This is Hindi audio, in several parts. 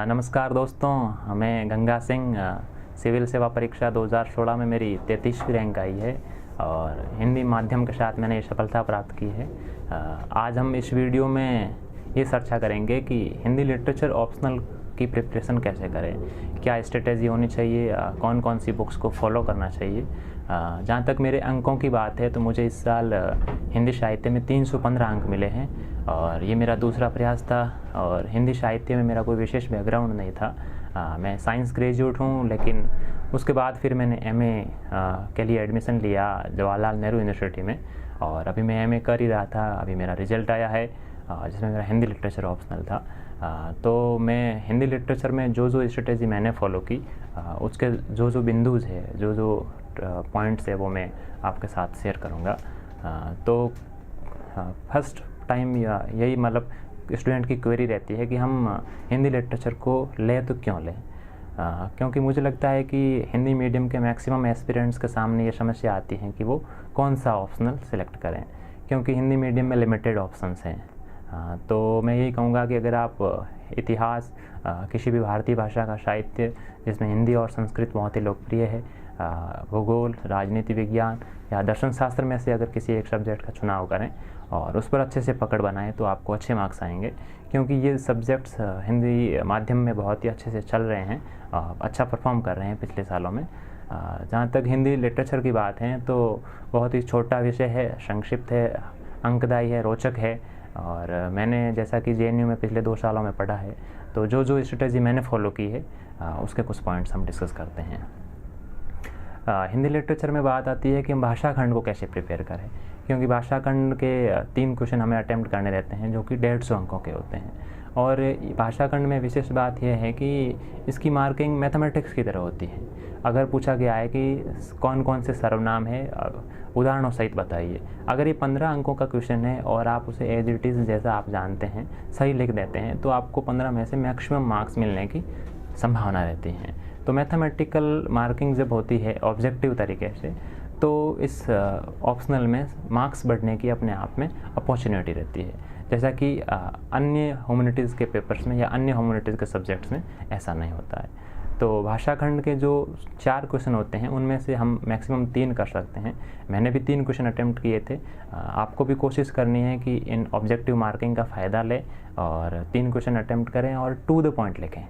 नमस्कार दोस्तों, मैं गंगा सिंह। सिविल सेवा परीक्षा 2016 में मेरी 33वीं रैंक आई है और हिंदी माध्यम के साथ मैंने ये सफलता प्राप्त की है। आज हम इस वीडियो में ये चर्चा करेंगे कि हिंदी लिटरेचर ऑप्शनल की प्रिपरेशन कैसे करें, क्या स्ट्रेटेजी होनी चाहिए, कौन कौन सी बुक्स को फॉलो करना चाहिए। जहाँ तक मेरे अंकों की बात है तो मुझे इस साल हिंदी साहित्य में 315 अंक मिले हैं और ये मेरा दूसरा प्रयास था। और हिंदी साहित्य में मेरा कोई विशेष बैकग्राउंड नहीं था। मैं साइंस ग्रेजुएट हूँ, लेकिन उसके बाद फिर मैंने एमए के लिए एडमिशन लिया जवाहरलाल नेहरू यूनिवर्सिटी में और अभी मैं एमए कर ही रहा था। अभी मेरा रिजल्ट आया है जिसमें मेरा हिंदी लिटरेचर ऑप्शनल था। तो मैं हिंदी लिटरेचर में जो स्ट्रेटेजी मैंने फॉलो की उसके जो बिंदुज है, जो पॉइंट्स है वो मैं आपके साथ शेयर करूँगा। तो फर्स्ट टाइम यही मतलब स्टूडेंट की क्वेरी रहती है कि हम हिंदी लिटरेचर को लें तो क्यों लें। क्योंकि मुझे लगता है कि हिंदी मीडियम के मैक्सिमम एस्पिरेंट्स के सामने ये समस्या आती है कि वो कौन सा ऑप्शनल सेलेक्ट करें, क्योंकि हिंदी मीडियम में लिमिटेड ऑप्शंस हैं। तो मैं यही कहूँगा कि अगर आप इतिहास, किसी भी भारतीय भाषा का साहित्य जिसमें हिंदी और संस्कृत बहुत ही लोकप्रिय है, भूगोल, राजनीति विज्ञान या दर्शन शास्त्र में से अगर किसी एक सब्जेक्ट का चुनाव करें और उस पर अच्छे से पकड़ बनाएं तो आपको अच्छे मार्क्स आएंगे, क्योंकि ये सब्जेक्ट्स हिंदी माध्यम में बहुत ही अच्छे से चल रहे हैं, अच्छा परफॉर्म कर रहे हैं पिछले सालों में। जहाँ तक हिंदी लिटरेचर की बात है तो बहुत ही छोटा विषय है, संक्षिप्त है, अंकदायी है, रोचक है। और मैंने जैसा कि जेएनयू में पिछले 2 सालों में पढ़ा है, तो जो स्ट्रेटेजी मैंने फॉलो की है उसके कुछ पॉइंट्स हम डिस्कस करते हैं। हिंदी लिटरेचर में बात आती है कि हम भाषा खंड को कैसे प्रिपेयर करें, क्योंकि भाषा खंड के 3 क्वेश्चन हमें अटेम्प्ट करने रहते हैं जो कि 150 अंकों के होते हैं। और भाषा खंड में विशेष बात यह है कि इसकी मार्किंग मैथमेटिक्स की तरह होती है। अगर पूछा गया है कि कौन कौन से सर्वनाम है, उदाहरणों सहित बताइए। अगर ये 15 अंकों का क्वेश्चन है और आप उसे एज इट इज़ जैसा आप जानते हैं सही लिख देते हैं तो आपको 15 में से मैक्सिमम मार्क्स मिलने की संभावना रहती है। तो मैथमेटिकल मार्किंग जब होती है ऑब्जेक्टिव तरीके से, तो इस ऑप्शनल में मार्क्स बढ़ने की अपने आप में अपॉर्चुनिटी रहती है, जैसा कि अन्य ह्यूमैनिटीज़ के पेपर्स में या अन्य ह्यूमैनिटीज़ के सब्जेक्ट्स में ऐसा नहीं होता है। तो भाषा खंड के जो 4 क्वेश्चन होते हैं उनमें से हम मैक्सिमम 3 कर सकते हैं। मैंने भी 3 क्वेश्चन अटेम्प्ट किए थे। आपको भी कोशिश करनी है कि इन ऑब्जेक्टिव मार्किंग का फ़ायदा लें और 3 क्वेश्चन अटेम्प्ट करें और टू द पॉइंट लिखें।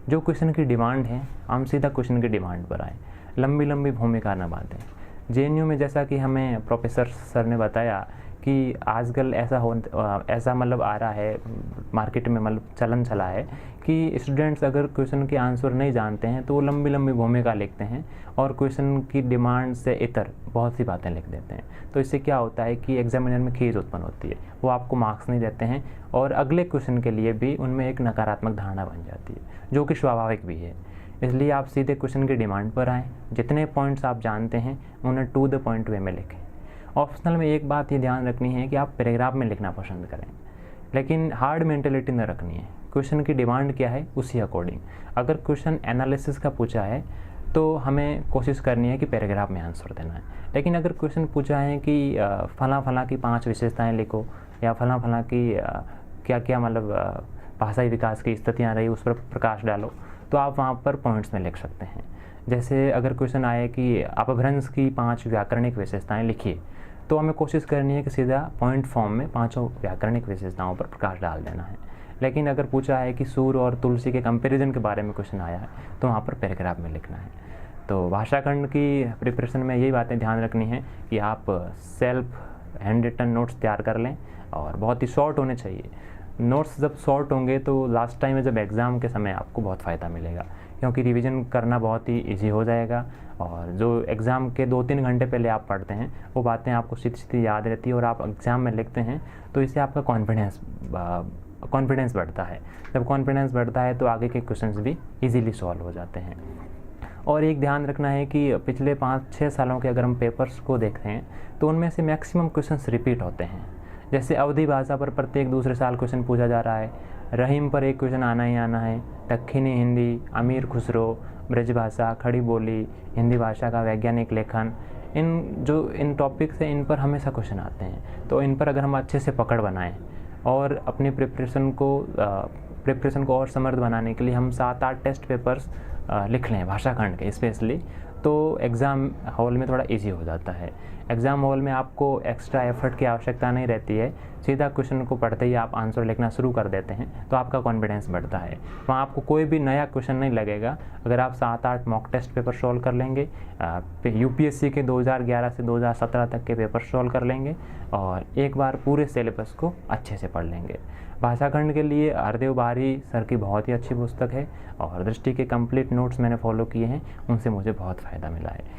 जो क्वेश्चन की डिमांड है हम सीधा क्वेश्चन की डिमांड पर आए, लंबी लंबी भूमिका न बांधें। जेएनयू में जैसा कि हमें प्रोफेसर सर ने बताया कि आजकल ऐसा मतलब आ रहा है मार्केट में, मतलब चलन चला है कि स्टूडेंट्स अगर क्वेश्चन के आंसर नहीं जानते हैं तो वो लंबी लंबी भूमिका लिखते हैं और क्वेश्चन की डिमांड से इतर बहुत सी बातें लिख देते हैं। तो इससे क्या होता है कि एग्जामिनर में खीज उत्पन्न होती है, वो आपको मार्क्स नहीं देते हैं और अगले क्वेश्चन के लिए भी उनमें एक नकारात्मक धारणा बन जाती है, जो कि स्वाभाविक भी है। इसलिए आप सीधे क्वेश्चन की डिमांड पर आएँ, जितने पॉइंट्स आप जानते हैं उन्हें टू द पॉइंट वे में लिखें। ऑप्शनल में एक बात ये ध्यान रखनी है कि आप पैराग्राफ में लिखना पसंद करें, लेकिन हार्ड मेंटेलिटी न रखनी है। क्वेश्चन की डिमांड क्या है उसी अकॉर्डिंग। अगर क्वेश्चन एनालिसिस का पूछा है तो हमें कोशिश करनी है कि पैराग्राफ में आंसर देना है, लेकिन अगर क्वेश्चन पूछा है कि फला फला की 5 विशेषताएं लिखो या फला फला की क्या क्या मतलब भाषाई विकास की स्थितियाँ रही उस पर प्रकाश डालो, तो आप वहाँ पर पॉइंट्स में लिख सकते हैं। जैसे अगर क्वेश्चन आए कि अपभ्रंश की 5 व्याकरणिक विशेषताएं लिखिए, तो हमें कोशिश करनी है कि सीधा पॉइंट फॉर्म में 5 व्याकरणिक विशेषताओं पर प्रकाश डाल देना है। लेकिन अगर पूछा है कि सूर और तुलसी के कंपैरिजन के बारे में क्वेश्चन आया है तो वहाँ पर पैराग्राफ में लिखना है। तो भाषा खंड की प्रिपरेशन में यही बातें ध्यान रखनी है कि आप सेल्फ हैंड रिटन नोट्स तैयार कर लें और बहुत ही शॉर्ट होने चाहिए। नोट्स जब शॉर्ट होंगे तो लास्ट टाइम में जब एग्ज़ाम के समय आपको बहुत फ़ायदा मिलेगा, क्योंकि रिवीजन करना बहुत ही इजी हो जाएगा और जो एग्ज़ाम के 2-3 घंटे पहले आप पढ़ते हैं वो बातें आपको सीधी सीधी याद रहती है और आप एग्ज़ाम में लिखते हैं तो इससे आपका कॉन्फिडेंस बढ़ता है। जब कॉन्फिडेंस बढ़ता है तो आगे के क्वेश्चंस भी इजीली सॉल्व हो जाते हैं। और एक ध्यान रखना है कि पिछले 5-6 सालों के अगर हम पेपर्स को देखते हैं तो उनमें से मैक्सिमम क्वेश्चंस रिपीट होते हैं। जैसे अवधी भाषा पर प्रत्येक दूसरे साल क्वेश्चन पूछा जा रहा है, रहीम पर एक क्वेश्चन आना ही आना है, दक्षिणी हिंदी, अमीर खुसरो, ब्रजभाषा, खड़ी बोली, हिंदी भाषा का वैज्ञानिक लेखन, इन टॉपिक्स हैं, इन पर हमेशा क्वेश्चन आते हैं। तो इन पर अगर हम अच्छे से पकड़ बनाएं और अपनी प्रिपरेशन को प्रिपरेशन को और समृद्ध बनाने के लिए हम 7-8 टेस्ट पेपर्स लिख लें भाषा खंड के स्पेशली, तो एग्ज़ाम हॉल में थोड़ा इजी हो जाता है। एग्ज़ाम हॉल में आपको एक्स्ट्रा एफर्ट की आवश्यकता नहीं रहती है, सीधा क्वेश्चन को पढ़ते ही आप आंसर लिखना शुरू कर देते हैं, तो आपका कॉन्फिडेंस बढ़ता है। वहाँ आपको कोई भी नया क्वेश्चन नहीं लगेगा अगर आप 7-8 मॉक टेस्ट पेपर सॉल्व कर लेंगे, यूपीएससी के 2011 से 2017 तक के पेपर सॉल्व कर लेंगे और एक बार पूरे सिलेबस को अच्छे से पढ़ लेंगे। भाषा खंड के लिए हरदेव बारी सर की बहुत ही अच्छी पुस्तक है और दृष्टि के कंप्लीट नोट्स मैंने फॉलो किए हैं, उनसे मुझे बहुत फ़ायदा मिला है।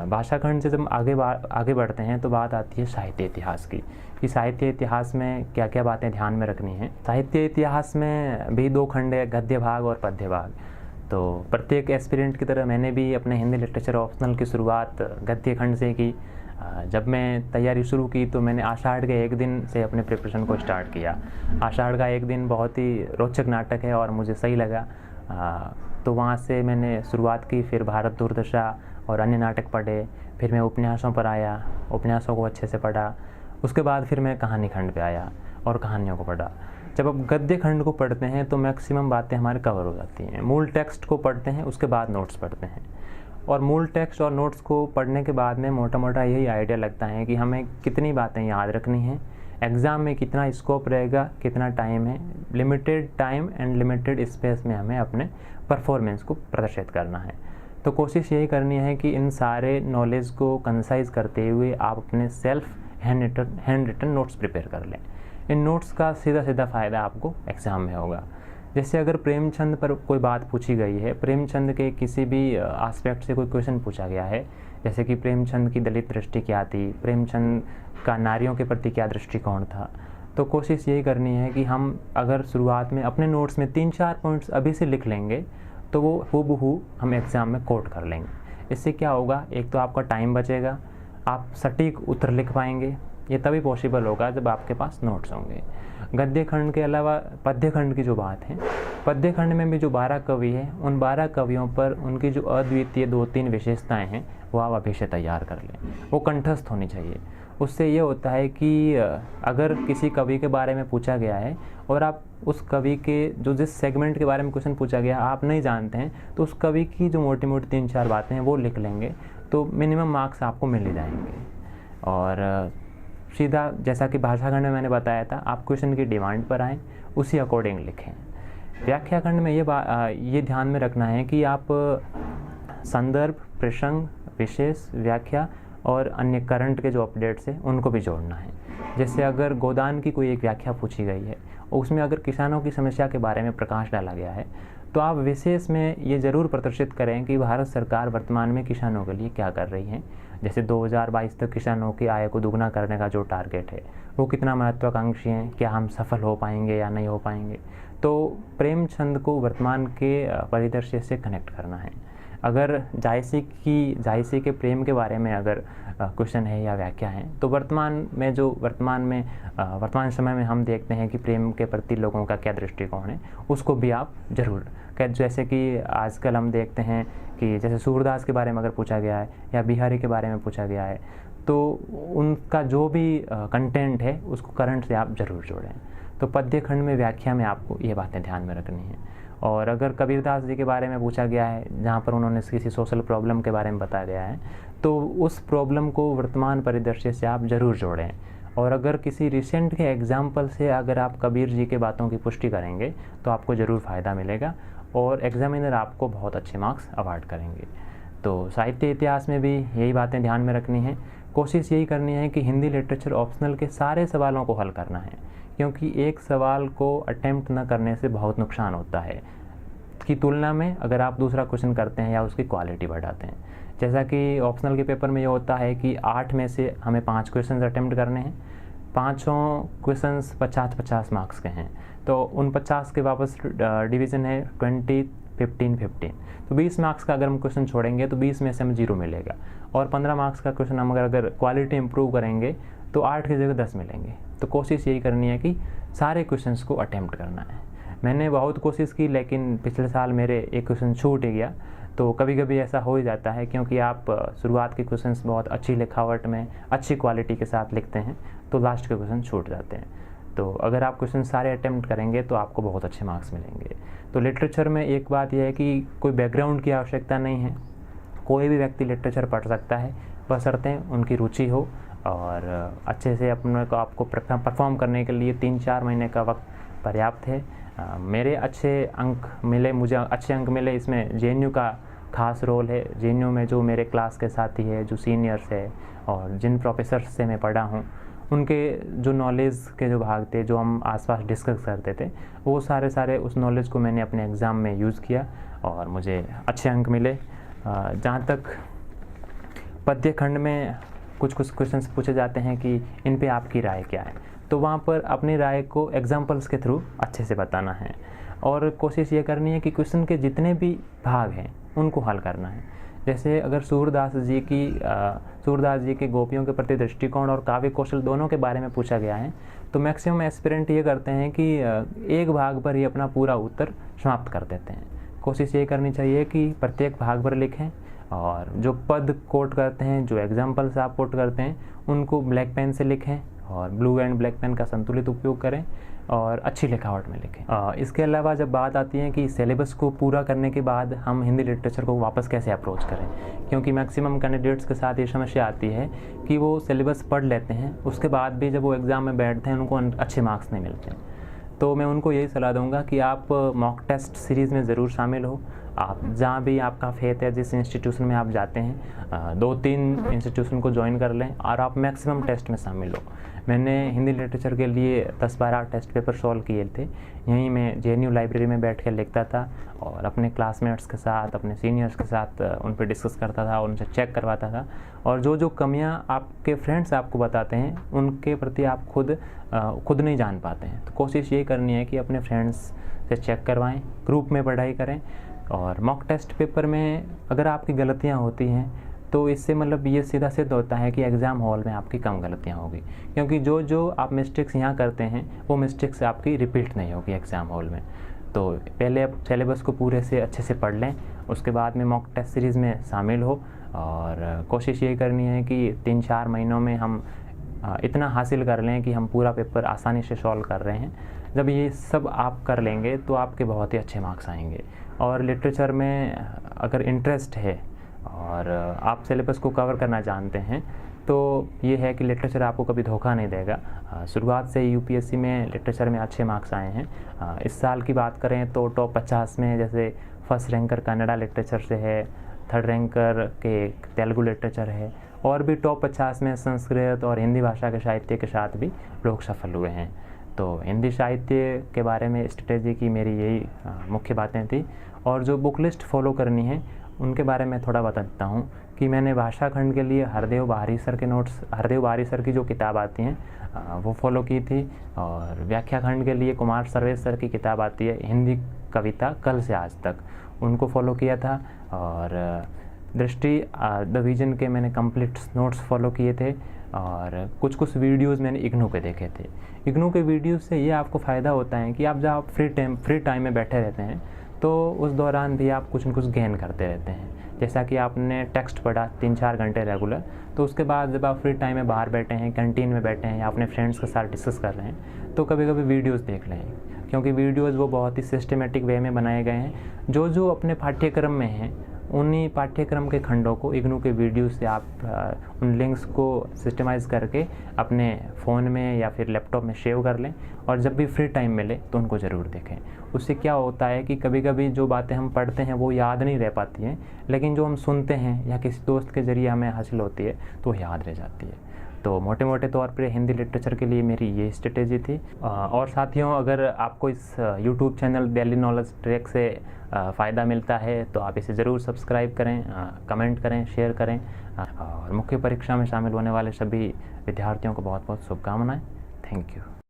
भाषा खंड से जब आगे बढ़ते हैं तो बात आती है साहित्य इतिहास की, कि साहित्य इतिहास में क्या क्या बातें ध्यान में रखनी है। साहित्य इतिहास में भी 2 खंड है, गद्य भाग और पद्य भाग। तो प्रत्येक एस्पिरेंट की तरह मैंने भी अपने हिंदी लिटरेचर ऑप्शनल की शुरुआत गद्य खंड से की। जब मैं तैयारी शुरू की तो मैंने आषाढ़ के एक दिन से अपने प्रिपरेशन को स्टार्ट किया। आषाढ़ का एक दिन बहुत ही रोचक नाटक है और मुझे सही लगा, तो वहाँ से मैंने शुरुआत की। फिर भारत दुर्दशा और अन्य नाटक पढ़े, फिर मैं उपन्यासों पर आया, उपन्यासों को अच्छे से पढ़ा। उसके बाद फिर मैं कहानी खंड पे आया और कहानियों को पढ़ा। जब आप गद्य खंड को पढ़ते हैं तो मैक्सिमम बातें हमारे कवर हो जाती हैं। मूल टेक्स्ट को पढ़ते हैं, उसके बाद नोट्स पढ़ते हैं, और मूल टेक्स्ट और नोट्स को पढ़ने के बाद में मोटा मोटा यही आइडिया लगता है कि हमें कितनी बातें याद रखनी हैं, एग्ज़ाम में कितना स्कोप रहेगा, कितना टाइम है, limited time and limited space में हमें अपने परफॉर्मेंस को प्रदर्शित करना है। तो कोशिश यही करनी है कि इन सारे नॉलेज को कंसाइज करते हुए आप अपने self hand written notes prepare कर लें। इन नोट्स का सीधा सीधा फ़ायदा आपको एग्ज़ाम में होगा। जैसे अगर प्रेमचंद पर कोई बात पूछी गई है, प्रेमचंद के किसी भी एस्पेक्ट से कोई क्वेश्चन पूछा गया है, जैसे कि प्रेमचंद की दलित दृष्टि क्या थी, प्रेमचंद का नारियों के प्रति क्या दृष्टिकोण था, तो कोशिश यही करनी है कि हम अगर शुरुआत में अपने नोट्स में 3-4 पॉइंट्स अभी से लिख लेंगे तो वो हूबहू हम एग्ज़ाम में कोट कर लेंगे। इससे क्या होगा, एक तो आपका टाइम बचेगा, आप सटीक उत्तर लिख पाएंगे। ये तभी पॉसिबल होगा जब आपके पास नोट्स होंगे। गद्य खंड के अलावा पद्य खंड की जो बात है, पद्य खंड में भी जो 12 कवि हैं, उन 12 कवियों पर उनकी जो अद्वितीय 2-3 विशेषताएं हैं वो आप अभी से तैयार कर लें। वो कंठस्थ होनी चाहिए। उससे ये होता है कि अगर किसी कवि के बारे में पूछा गया है और आप उस कवि के जो जिस सेगमेंट के बारे में क्वेश्चन पूछा गया आप नहीं जानते हैं, तो उस कवि की जो मोटी मोटी 3-4 बातें हैं वो लिख लेंगे, तो मिनिमम मार्क्स आपको मिल ही जाएंगे। और सीधा जैसा कि भाषा खंड में मैंने बताया था, आप क्वेश्चन की डिमांड पर आएँ, उसी अकॉर्डिंग लिखें। व्याख्या खंड में ये ध्यान में रखना है कि आप संदर्भ, प्रसंग, विशेष, व्याख्या और अन्य करंट के जो अपडेट्स हैं उनको भी जोड़ना है। जैसे अगर गोदान की कोई एक व्याख्या पूछी गई है और उसमें अगर किसानों की समस्या के बारे में प्रकाश डाला गया है, तो आप विशेष में ये ज़रूर प्रदर्शित करें कि भारत सरकार वर्तमान में किसानों के लिए क्या कर रही है। जैसे 2022 तक किसानों की आय को दुगना करने का जो टारगेट है वो कितना महत्वाकांक्षी है, क्या हम सफल हो पाएंगे या नहीं हो पाएंगे। तो प्रेमचंद को वर्तमान के परिदृश्य से कनेक्ट करना है। अगर जायसी के प्रेम के बारे में अगर क्वेश्चन है या व्याख्या है, तो वर्तमान समय में हम देखते हैं कि प्रेम के प्रति लोगों का क्या दृष्टिकोण है, उसको भी आप ज़रूर, जैसे कि आजकल हम देखते हैं कि जैसे सूरदास के बारे में अगर पूछा गया है या बिहारी के बारे में पूछा गया है, तो उनका जो भी कंटेंट है उसको करंट से आप ज़रूर जोड़ें। तो पद्य खंड में व्याख्या में आपको ये बातें ध्यान में रखनी है। और अगर कबीरदास जी के बारे में पूछा गया है जहाँ पर उन्होंने किसी सोशल प्रॉब्लम के बारे में बताया गया है, तो उस प्रॉब्लम को वर्तमान परिदृश्य से आप ज़रूर जोड़ें। और अगर किसी रिसेंट के एग्जाम्पल से अगर आप कबीर जी के बातों की पुष्टि करेंगे तो आपको ज़रूर फ़ायदा मिलेगा और एग्जामिनर आपको बहुत अच्छे मार्क्स अवार्ड करेंगे। तो साहित्य इतिहास में भी यही बातें ध्यान में रखनी है। कोशिश यही करनी है कि हिंदी लिटरेचर ऑप्शनल के सारे सवालों को हल करना है, क्योंकि एक सवाल को अटेम्प्ट न करने से बहुत नुकसान होता है की तुलना में अगर आप दूसरा क्वेश्चन करते हैं या उसकी क्वालिटी बढ़ाते हैं। जैसा कि ऑप्शनल के पेपर में ये होता है कि 8 में से हमें 5 क्वेश्चन अटेम्प्ट करने हैं, 5 क्वेश्चंस 50-50 मार्क्स के हैं, तो उन 50 के वापस डिवीज़न है 20-15-15, तो 20 मार्क्स का अगर हम क्वेश्चन छोड़ेंगे तो 20 में से हमें 0 मिलेगा, और 15 मार्क्स का क्वेश्चन हम अगर क्वालिटी इंप्रूव करेंगे तो 8 की जगह 10 मिलेंगे। तो कोशिश यही करनी है कि सारे क्वेश्चंस को अटेम्प्ट करना है। मैंने बहुत कोशिश की, लेकिन पिछले साल मेरे एक क्वेश्चन छूट ही गया। तो कभी कभी ऐसा हो ही जाता है, क्योंकि आप शुरुआत के क्वेश्चंस बहुत अच्छी लिखावट में अच्छी क्वालिटी के साथ लिखते हैं तो लास्ट के क्वेश्चन छूट जाते हैं। तो अगर आप क्वेश्चन सारे अटेम्प्ट करेंगे तो आपको बहुत अच्छे मार्क्स मिलेंगे। तो लिटरेचर में एक बात यह है कि कोई बैकग्राउंड की आवश्यकता नहीं है, कोई भी व्यक्ति लिटरेचर पढ़ सकता है, बशर्ते उनकी रुचि हो और अच्छे से अपने को आपको परफॉर्म करने के लिए 3-4 महीने का वक्त पर्याप्त है। मेरे अच्छे अंक मिले, मुझे अच्छे अंक मिले, इसमें JNU का खास रोल है। JNU में जो मेरे क्लास के साथी है, जो सीनियर्स है और जिन प्रोफेसर से मैं पढ़ा हूँ, उनके जो नॉलेज के जो भाग थे, जो हम आसपास डिस्कस करते थे, वो सारे उस नॉलेज को मैंने अपने एग्ज़ाम में यूज़ किया और मुझे अच्छे अंक मिले। जहाँ तक पद्य खंड में कुछ क्वेश्चंस पूछे जाते हैं कि इन पे आपकी राय क्या है, तो वहाँ पर अपनी राय को एग्जाम्पल्स के थ्रू अच्छे से बताना है और कोशिश ये करनी है कि क्वेश्चन के जितने भी भाग हैं उनको हल करना है। जैसे अगर सूरदास जी की गोपियों के प्रति दृष्टिकोण और काव्य कौशल दोनों के बारे में पूछा गया है, तो मैक्सिमम एस्पिरेंट ये करते हैं कि एक भाग पर ही अपना पूरा उत्तर समाप्त कर देते हैं। कोशिश ये करनी चाहिए कि प्रत्येक भाग पर लिखें और जो पद कोट करते हैं, जो एग्जाम्पल्स आप कोट करते हैं, उनको ब्लैक पेन से लिखें और ब्लू एंड ब्लैक पेन का संतुलित उपयोग करें और अच्छी लिखावट में लिखें। इसके अलावा जब बात आती है कि सिलेबस को पूरा करने के बाद हम हिंदी लिटरेचर को वापस कैसे अप्रोच करें, क्योंकि मैक्सिमम कैंडिडेट्स के साथ ये समस्या आती है कि वो सिलेबस पढ़ लेते हैं, उसके बाद भी जब वो एग्ज़ाम में बैठते हैं उनको अच्छे मार्क्स नहीं मिलते हैं। तो मैं उनको यही सलाह दूंगा कि आप मॉक टेस्ट सीरीज़ में ज़रूर शामिल हो। आप जहाँ भी आपका फेथ है, जिस इंस्टीट्यूशन में आप जाते हैं, 2-3 इंस्टीट्यूशन को ज्वाइन कर लें और आप मैक्सिमम टेस्ट में शामिल हो। मैंने हिंदी लिटरेचर के लिए 10-12 टेस्ट पेपर सॉल्व किए थे। यहीं मैं JNU लाइब्रेरी में बैठ कर लिखता था और अपने क्लासमेट्स के साथ, अपने सीनियर्स के साथ उन पर डिस्कस करता था, उनसे चेक करवाता था और जो कमियां आपके फ्रेंड्स आपको बताते हैं उनके प्रति आप खुद नहीं जान पाते हैं। तो कोशिश ये करनी है कि अपने फ्रेंड्स से चेक करवाएं, ग्रुप में पढ़ाई करें और मॉक टेस्ट पेपर में अगर आपकी गलतियां होती हैं तो इससे मतलब ये सीधा सिद्ध होता है कि एग्ज़ाम हॉल में आपकी कम गलतियां होगी, क्योंकि जो आप मिस्टेक्स यहाँ करते हैं वो मिस्टेक्स आपकी रिपीट नहीं होगी एग्ज़ाम हॉल में। तो पहले आप सिलेबस को पूरे से अच्छे से पढ़ लें, उसके बाद में मॉक टेस्ट सीरीज़ में शामिल हो और कोशिश ये करनी है कि 3-4 महीनों में हम इतना हासिल कर लें कि हम पूरा पेपर आसानी से सॉल्व कर रहे हैं। जब ये सब आप कर लेंगे तो आपके बहुत ही अच्छे मार्क्स आएंगे। और लिटरेचर में अगर इंटरेस्ट है और आप सिलेबस को कवर करना जानते हैं तो ये है कि लिटरेचर आपको कभी धोखा नहीं देगा। शुरुआत से UPSC में लिटरेचर में अच्छे मार्क्स आए हैं। इस साल की बात करें तो टॉप 50 में जैसे फर्स्ट रैंकर कन्नड़ा लिटरेचर से है, थर्ड रैंकर के तेलुगु लिटरेचर है और भी टॉप 50 में संस्कृत और हिंदी भाषा के साहित्य के साथ भी लोग सफल हुए हैं। तो हिंदी साहित्य के बारे में स्ट्रेटेजी की मेरी यही मुख्य बातें थी। और जो बुक लिस्ट फॉलो करनी है उनके बारे में थोड़ा बता देता हूँ कि मैंने भाषा खंड के लिए हरदेव बाहरी सर की जो किताब आती हैं वो फॉलो की थी और व्याख्या खंड के लिए कुमार सर्वेश सर की किताब आती है हिंदी कविता कल से आज तक, उनको फॉलो किया था। और दृष्टि द विजन के मैंने कंप्लीट नोट्स फॉलो किए थे और कुछ वीडियोस मैंने इग्नू के देखे थे। इग्नू के वीडियोस से ये आपको फ़ायदा होता है कि आप जब फ्री टाइम में बैठे रहते हैं तो उस दौरान भी आप कुछ न कुछ गेन करते रहते हैं। जैसा कि आपने टेक्स्ट पढ़ा 3-4 घंटे रेगुलर, तो उसके बाद जब आप फ्री टाइम में बाहर बैठे हैं, कैंटीन में बैठे हैं या अपने फ्रेंड्स के साथ डिस्कस कर रहे हैं तो कभी कभी वीडियोस देख लें, क्योंकि वीडियोस वो बहुत ही सिस्टमेटिक वे में बनाए गए हैं। जो अपने पाठ्यक्रम में हैं उन्हीं पाठ्यक्रम के खंडों को इग्नू के वीडियो से आप उन लिंक्स को सिस्टमाइज़ करके अपने फ़ोन में या फिर लैपटॉप में सेव कर लें और जब भी फ्री टाइम मिले तो उनको ज़रूर देखें। उससे क्या होता है कि कभी कभी जो बातें हम पढ़ते हैं वो याद नहीं रह पाती हैं, लेकिन जो हम सुनते हैं या किसी दोस्त के ज़रिए हमें हासिल होती है तो याद रह जाती है। तो मोटे मोटे तौर पर हिंदी लिटरेचर के लिए मेरी ये स्ट्रेटेजी थी। और साथियों, अगर आपको इस YouTube channel daily knowledge track से फ़ायदा मिलता है तो आप इसे ज़रूर सब्सक्राइब करें, कमेंट करें, शेयर करें और मुख्य परीक्षा में शामिल होने वाले सभी विद्यार्थियों को बहुत बहुत शुभकामनाएं। Thank you.